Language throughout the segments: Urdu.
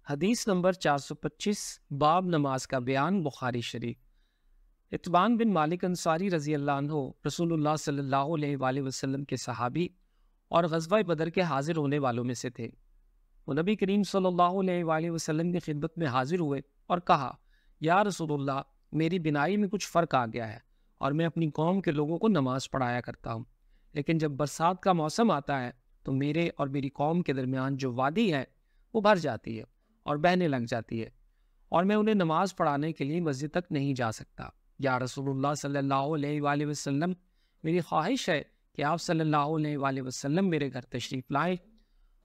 حدیث نمبر 425 باب نماز کا بیان بخاری شریف۔ اتبان بن مالک انصاری رضی اللہ عنہ رسول اللہ صلی اللہ علیہ وآلہ وسلم کے صحابی اور غزوہ بدر کے حاضر ہونے والوں میں سے تھے۔ وہ نبی کریم صلی اللہ علیہ وآلہ وسلم کی خدمت میں حاضر ہوئے اور کہا، یا رسول اللہ، میری بینائی میں کچھ فرق آ گیا ہے اور میں اپنی قوم کے لوگوں کو نماز پڑھایا کرتا ہوں، لیکن جب برسات کا موسم آتا ہے تو میرے اور میری قوم کے درمیان جو وادی ہے وہ بھر جاتی ہے اور بہنے لگ جاتی ہے، اور میں انہیں نماز پڑھانے کے لیے مسجد تک نہیں جا سکتا۔ یا رسول اللہ صلی اللہ علیہ وآلہ وسلم، میری خواہش ہے کہ آپ صلی اللہ علیہ وآلہ وسلم میرے گھر تشریف لائیں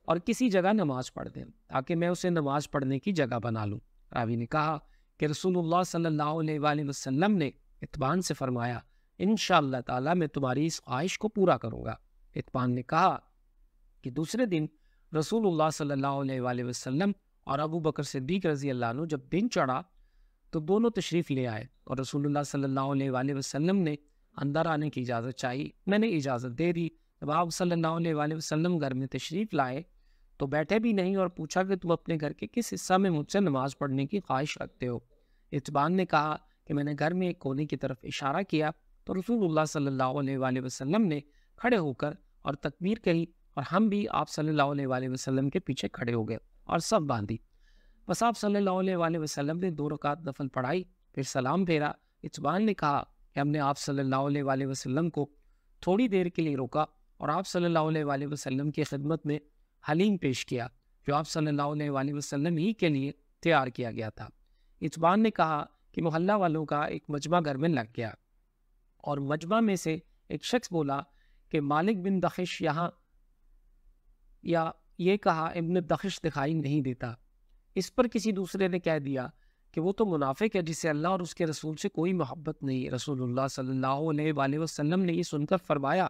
اور کسی جگہ نماز پڑھ دیں تاکہ میں اسے نماز پڑھنے کی جگہ بنا لوں۔ راوی نے کہا کہ رسول اللہ صلی اللہ علیہ وآلہ وسلم نے اتبان سے فرمایا، انشاءاللہ تعالیٰ میں تمہاری اس خواہش کو پورا کروں گا۔ اتبان نے کہا کہ دوسرے دن رسول اللہ صلی اللہ علیہ وآلہ وسلم اور ابو بکر صدیق رضی اللہ عنہ جب دن چڑھا تو دونوں تشریف لے آئے اور رسول اللہ صلی اللہ علیہ وآلہ وسلم نے اندر آنے کی اجازت چاہی۔ میں نے اجازت دے دی۔ جب آپ صلی اللہ علیہ وآلہ وسلم گھر میں تشریف لائے تو بیٹھے بھی نہیں اور پوچھا کہ تم اپنے گھر کے کس حصہ میں مجھ سے نماز پڑھنے کی خواہش رکھتے ہو؟ اتبان نے کہا کہ میں نے گھر میں ایک کونے کی طرف اشارہ کیا تو رسول اللہ صلی اللہ علیہ وآلہ وسلم نے کھڑے ہو کر اور تکبیر کہی اور ہم بھی آپ صلی اللہ علیہ وآلہ وسلم کے پیچھے کھڑے ہو گئے اور سب باندھی۔ بس آپ صلی اللہ علیہ وآلہ وسلم نے 2 رکعت نفل پڑھائی، پھر سلام پھیرا۔ اتبان نے کہا کہ ہم نے آپ صلی اللہ علیہ وآلہ وسلم کو تھوڑی دیر کے لیے روکا اور آپ صلی اللہ علیہ وآلہ وسلم کی خدمت میں حلیم پیش کیا جو آپ صلی اللہ علیہ وآلہ وسلم ہی کے لیے تیار کیا گیا تھا۔ اتبان نے کہا کہ محلہ والوں کا ایک مجمع گھر میں لگ گیا اور مجمع میں سے ایک شخص بولا کہ مالک بن دخش یہاں، یا یہ کہا ابن دخش دکھائی نہیں دیتا۔ اس پر کسی دوسرے نے کہہ دیا کہ وہ تو منافق ہے جسے اللہ اور اس کے رسول سے کوئی محبت نہیں۔ رسول اللہ صلی اللہ علیہ وآلہ وسلم نے یہ سن کر فرمایا،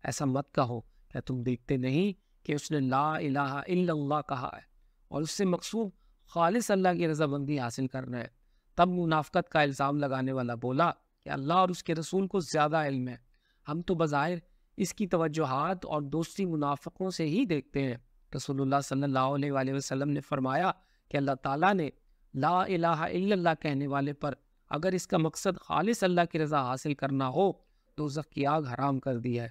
ایسا مت کہو، کیا تم دیکھتے نہیں کہ اس نے لا الہ الا اللہ کہا ہے اور اس سے مقصود خالص اللہ کی رضامندی حاصل کرنا ہے؟ تب منافقت کا الزام لگانے والا بولا کہ اللہ اور اس کے رسول کو زیادہ علم ہے، ہم تو بظاہر اس کی توجہات اور دوستی منافقوں سے ہی دیکھتے ہیں۔ رسول اللہ صلی اللہ علیہ وآلہ وسلم نے فرمایا کہ اللہ تعالیٰ نے لا الہ الا اللہ کہنے والے پر اگر اس کا مقصد خالص اللہ کی رضا حاصل کرنا ہو تو دوزخ کی آگ حرام کر دی ہے۔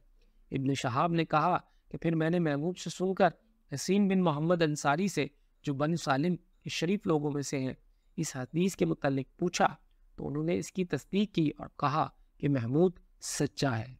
ابن شہاب نے کہا کہ پھر میں نے محمود سے سن کر حسین بن محمد انصاری سے جو بن سالم کے شریف لوگوں میں سے ہیں اس حدیث کے متعلق پوچھا تو انہوں نے اس کی تصدیق کی اور کہا کہ محمود سچا ہے۔